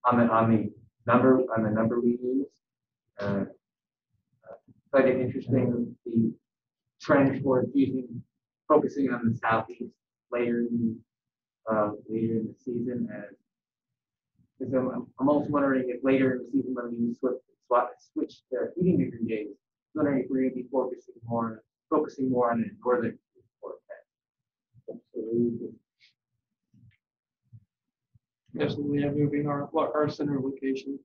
the number we use. But it's interesting the trend towards focusing on the southeast later in the season, and so I'm also wondering if later in the season when we switch to heating degree days, I'm wondering if we're going to be focusing more on the northern forecast. Absolutely. Definitely, yeah, moving our center location.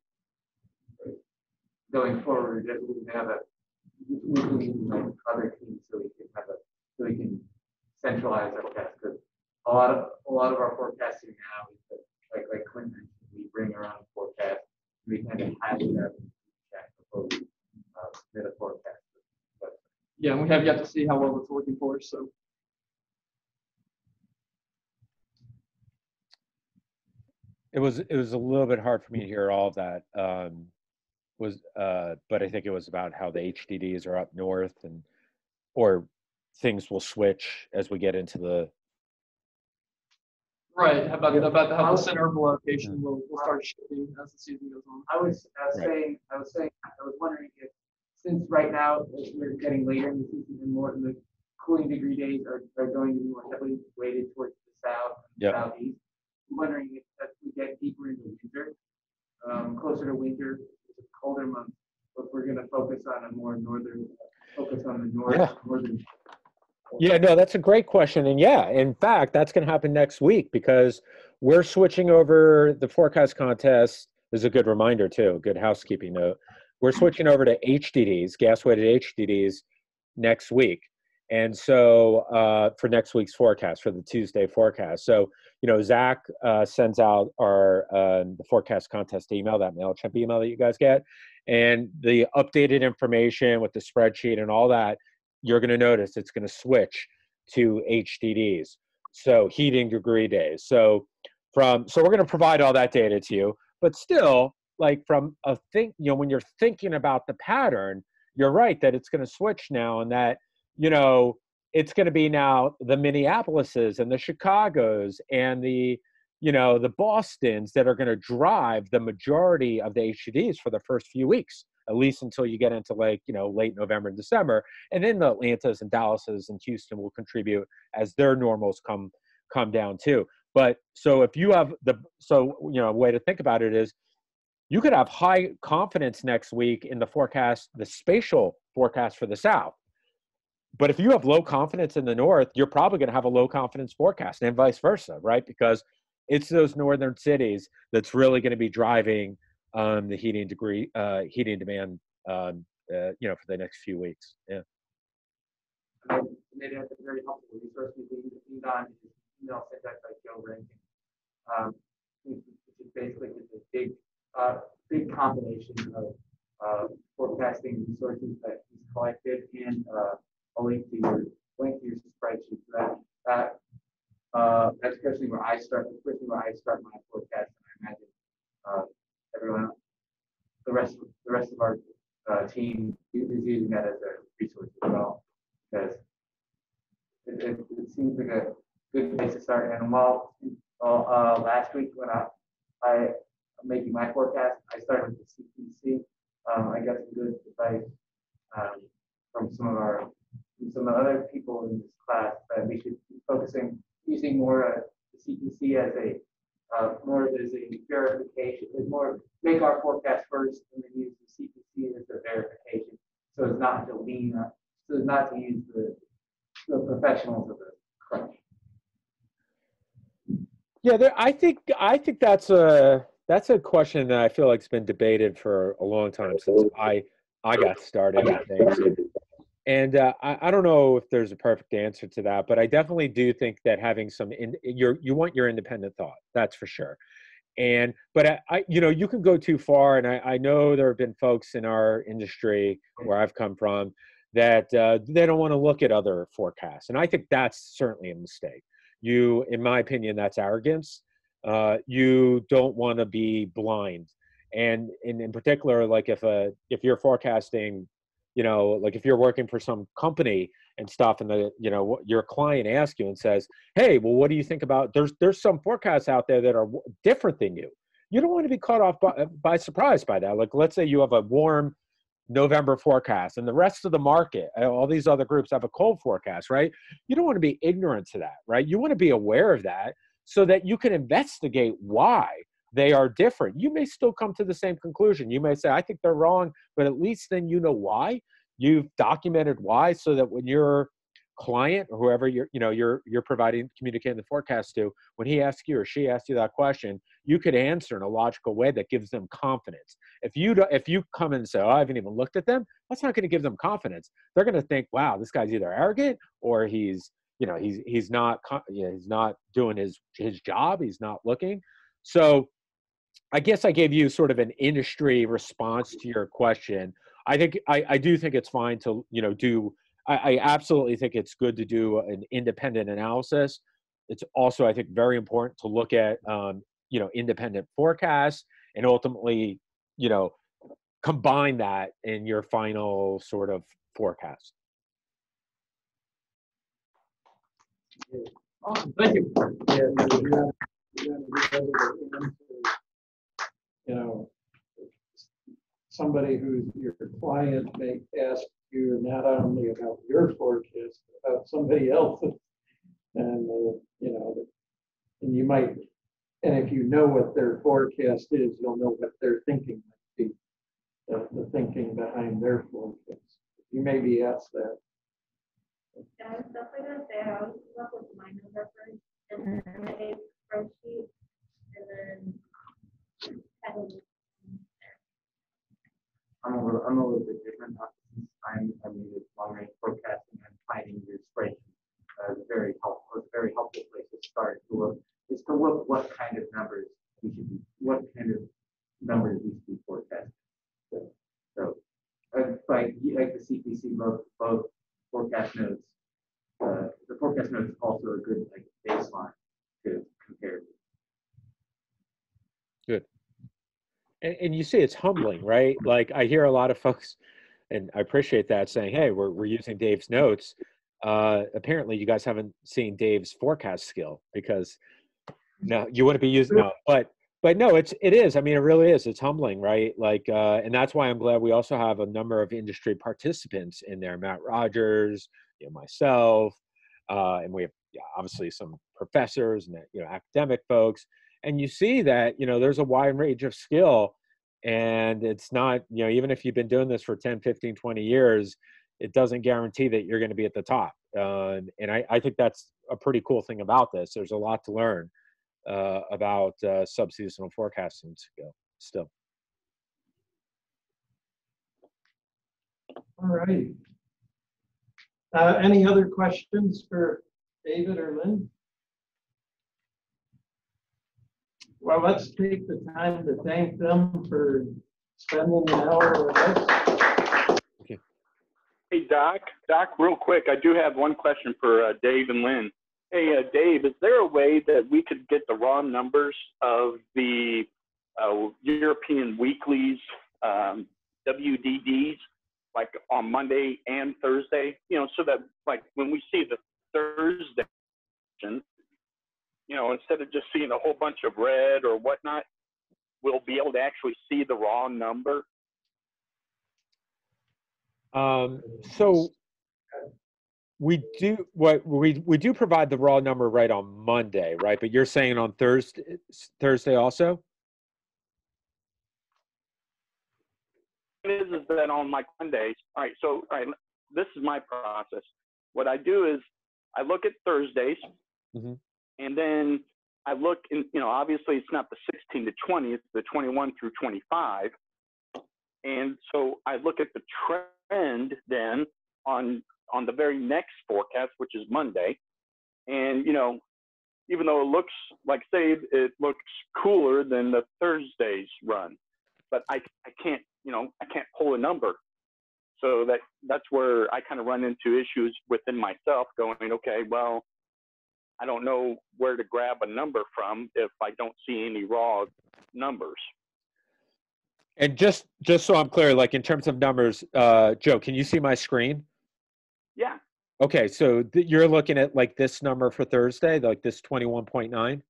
Going forward, we can have we like other teams so we can centralize our forecast, because a lot of our forecasting now is that, like Clint mentioned, we bring our own forecast. We kind of have that check before we submit a forecast. But yeah, and we have yet to see how well it's working for us. So It was a little bit hard for me to hear all of that. But I think it was about how the HDDs are up north, or things will switch as we get into the. right, how the center of location will start shifting as the season goes on. I was wondering if, since right now we're getting later in the season and more in the cooling degree days are going to be more heavily weighted towards the south and southeast. I'm wondering if as we get deeper into winter, closer to winter, colder months, if we're going to focus on the northern. Yeah, no, that's a great question. And yeah, in fact, that's going to happen next week, because we're switching over the forecast contest. This is a good reminder too, good housekeeping note. We're switching over to HDDs, gas-weighted HDDs next week. And so for next week's forecast, for the Tuesday forecast. So, Zach sends out the forecast contest email, that MailChimp email that you guys get. And the updated information with the spreadsheet and all that, you're going to notice it's going to switch to HDDs. So heating degree days. So we're going to provide all that data to you, but still, like from when you're thinking about the pattern, you're right that it's going to switch now, and that, it's going to be now the Minneapolises and the Chicagos and the Bostons that are going to drive the majority of the HDDs for the first few weeks, at least until you get into late November and December. And then the Atlantas and Dallases and Houston will contribute as their normals come down too. But so if you have a way to think about it is, you could have high confidence next week in the forecast, the spatial forecast for the South. But if you have low confidence in the North, you're probably going to have a low confidence forecast, and vice versa, right? Because it's those northern cities that's really going to be driving the heating demand, for the next few weeks. Yeah. Maybe that's a very helpful resource we can lean on. Email sent out by Joe Rankin, which is basically just a big combination of forecasting resources that he's collected, and a link to your spreadsheet. So that's personally where I start my forecast, and I imagine everyone, the rest of our team is using that as a resource as well, because it seems like a good place to start. And while last week when I'm making my forecast, I started with the CPC. I got some good advice from some of the other people in this class that we should be focusing, using more the CPC as a more as a verification, more make our forecast first and then use the CPC as a verification. So it's not to lean up, so it's not to use the professionals of the crunch. Yeah, I think that's a question that I feel like has been debated for a long time since I got started in things. And I don't know if there's a perfect answer to that, but I definitely do think that having you want your independent thought, that's for sure. But you can go too far, and I know there have been folks in our industry where I've come from that they don't want to look at other forecasts, and I think that's certainly a mistake. In my opinion, that's arrogance. You don't want to be blind, and in particular, like if you're forecasting, like if you're working for some company and stuff, and your client asks you and says, "Hey, well, what do you think about?" There's some forecasts out there that are different than you. You don't want to be caught off by surprise by that. Like, let's say you have a warm November forecast and the rest of the market, all these other groups have a cold forecast, right? You don't want to be ignorant to that, right? You want to be aware of that so that you can investigate why they are different. You may still come to the same conclusion. You may say, I think they're wrong, but at least then you know why. You've documented why, so that when your client or whoever you're providing, communicating the forecast to, when he asks you or she asks you that question, you could answer in a logical way that gives them confidence. If you come and say, "Oh, I haven't even looked at them," that's not going to give them confidence. They're going to think, "Wow, this guy's either arrogant or he's not doing his job. He's not looking." So I guess I gave you sort of an industry response to your question. I do think it's fine to I absolutely think it's good to do an independent analysis. It's also, I think, very important to look at independent forecasts and ultimately combine that in your final sort of forecast. Awesome, thank you. Somebody who's your client may ask you not only about your forecast, but about somebody else's, and and you might, and if you know what their forecast is, you'll know what their thinking might be, the thinking behind their forecast. You may be asked that. Yeah, I was definitely gonna say I always come up with my number first and then a spreadsheet and then I'm a little bit different. I mean, it's long range forecasting and finding your spreadsheet is very helpful. It's a very helpful place to start to look what kind of numbers we should be, what kind of numbers we should be forecasting. So like the CPC, both forecast notes. The forecast note is also a good baseline to compare to. Good. And you see, it's humbling, right? Like, I hear a lot of folks, and I appreciate that, saying, "Hey, we're using Dave's notes." Apparently, you guys haven't seen Dave's forecast skill, because no, you wouldn't be using no. But no, it is. I mean, it really is. It's humbling, right? Like, and that's why I'm glad we also have a number of industry participants in there. Matt Rogers, myself, and we have obviously some professors and academic folks. And you see that, there's a wide range of skill, and it's not, even if you've been doing this for 10, 15, 20 years, it doesn't guarantee that you're going to be at the top. And I think that's a pretty cool thing about this. There's a lot to learn about subseasonal forecasting still. All right. Any other questions for David or Lynn? Well, let's take the time to thank them for spending an hour with us. Okay. Hey, Doc, real quick, I do have one question for Dave and Lynn. Hey, Dave, is there a way that we could get the raw numbers of the European weeklies, WDDs, like on Monday and Thursday, so that like when we see the Thursday, instead of just seeing a whole bunch of red or whatnot, we'll be able to actually see the raw number? So we do we do provide the raw number right on Monday, right? But you're saying on Thursday also? Is that on my Mondays? All right, this is my process. What I do is I look at Thursdays, Mm-hmm. and then I look in, obviously it's not the 16 to 20, it's the 21 through 25. And so I look at the trend then on the very next forecast, which is Monday. And, even though it looks like, say, it looks cooler than the Thursday's run, but I can't, I can't pull a number. So that's where I kind of run into issues within myself going, okay, well, I don't know where to grab a number from if I don't see any raw numbers. And just so I'm clear, like in terms of numbers, Joe, can you see my screen? Yeah. Okay, so you're looking at like this number for Thursday, like this 21.9?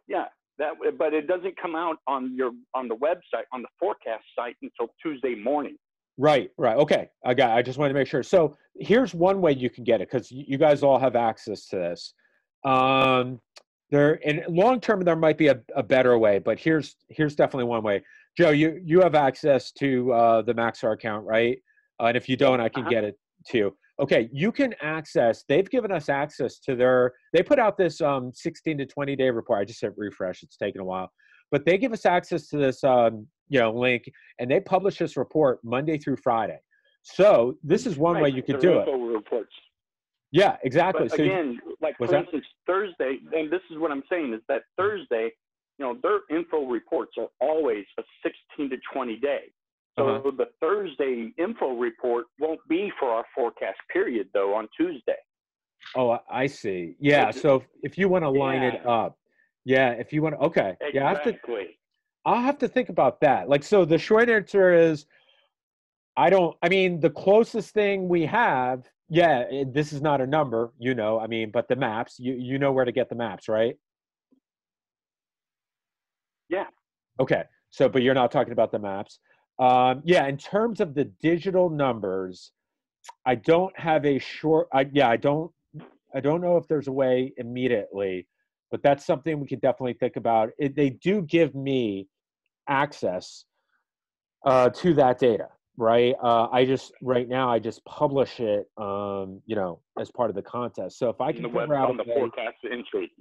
Yeah, but it doesn't come out on the website, on the forecast site until Tuesday morning. Right. Okay, I just wanted to make sure. So here's one way you can get it, because you guys all have access to this. There, in long term, there might be a better way, but here's definitely one way. Joe, you have access to the Maxar account, right? And if you don't, I can get it to you. Okay, you can access. They've given us access to they put out this 16 to 20 day report. I just hit refresh. It's taken a while, but they give us access to this link, and they publish this report Monday through Friday. So this is one way you could do it. Reports. Yeah, exactly. But again, like for instance, Thursday, and this is what I'm saying is that Thursday, their info reports are always a 16 to 20 day. So the Thursday info report won't be for our forecast period though on Tuesday. Oh, I see. Yeah. So if you want to line it up, if you want to, okay. Exactly. Yeah, I'll have to think about that. Like, so the short answer is, the closest thing we have, this is not a number, but the maps, you know where to get the maps, right? Yeah. Okay. So, but you're not talking about the maps. In terms of the digital numbers, I don't have a short, I don't know if there's a way immediately, but that's something we could definitely think about. They do give me access to that data, right? Right now I just publish it, as part of the contest. So if I can figure out on the forecast entry,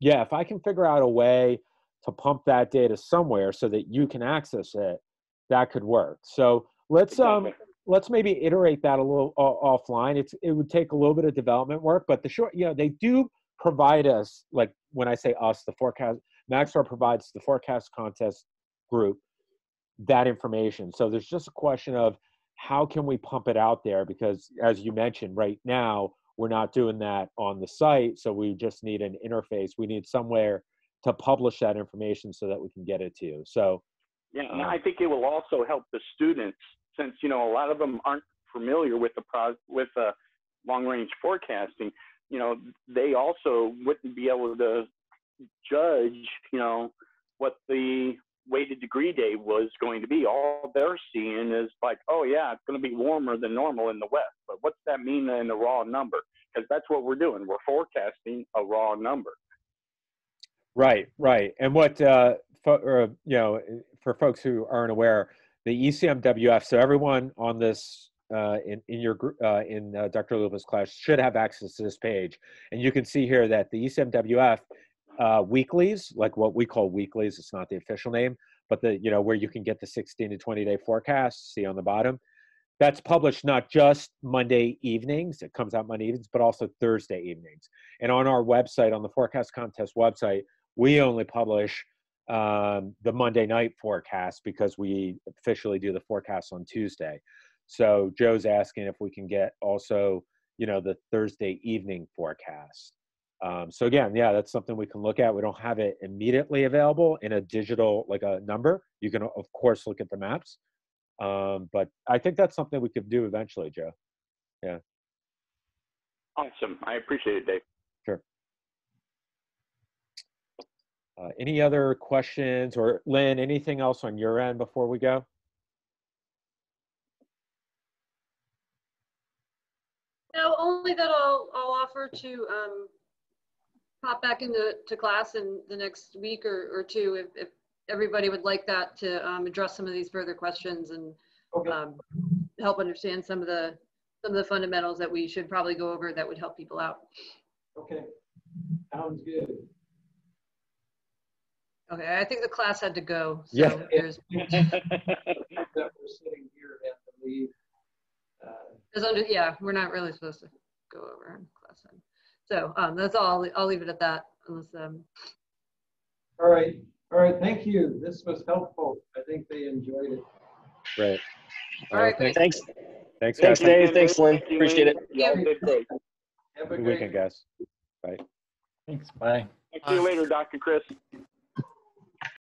if I can figure out a way to pump that data somewhere so that you can access it, that could work. So let's maybe iterate that a little offline. It would take a little bit of development work, but they do provide us, like when I say us, the forecast, Maxar provides the forecast contest group that information. So there's just a question of how can we pump it out there? Because as you mentioned, right now, we're not doing that on the site. So we just need an interface. We need somewhere to publish that information so that we can get it to you. So and I think it will also help the students, since a lot of them aren't familiar with long range forecasting. They also wouldn't be able to judge what the weighted degree day was going to be. All they're seeing is like, oh yeah, it's going to be warmer than normal in the west, but what's that mean in the raw number? Because that's what we're doing. We're forecasting a raw number. Right. And what for folks who aren't aware, the ECMWF. So everyone on this in your group in Dr. Lupo's class should have access to this page, and you can see here that the ECMWF weeklies, like what we call weeklies, it's not the official name, but where you can get the 16 to 20 day forecast. See on the bottom, that's published not just Monday evenings, it comes out Monday evenings, but also Thursday evenings. And on our website, on the forecast contest website, we only publish the Monday night forecast because we officially do the forecast on Tuesday. So Joe's asking if we can get also, the Thursday evening forecast. So again, that's something we can look at. We don't have it immediately available in a digital, like a number. You can, of course, look at the maps. But I think that's something we could do eventually, Joe. Yeah. Awesome. I appreciate it, Dave. Sure. Any other questions, or Lynn, anything else on your end before we go? No, only that I'll offer to pop back into class in the next week or two if everybody would like that to address some of these further questions and help understand some of the fundamentals that we should probably go over that would help people out. Okay, sounds good. Okay, I think the class had to go. So Yeah. there's That we're sitting here and have to leave. yeah, we're not really supposed to go over in class time. So that's all. I'll leave it at that. Unless All right. Thank you. This was helpful. I think they enjoyed it. Great. all right, great. Thanks. Thanks, Thanks, guys. Dave. Thanks, Lynn. Appreciate it. Yeah. Have a Good great weekend, guys. Bye. Thanks. Bye. See you later, Dr. Chris.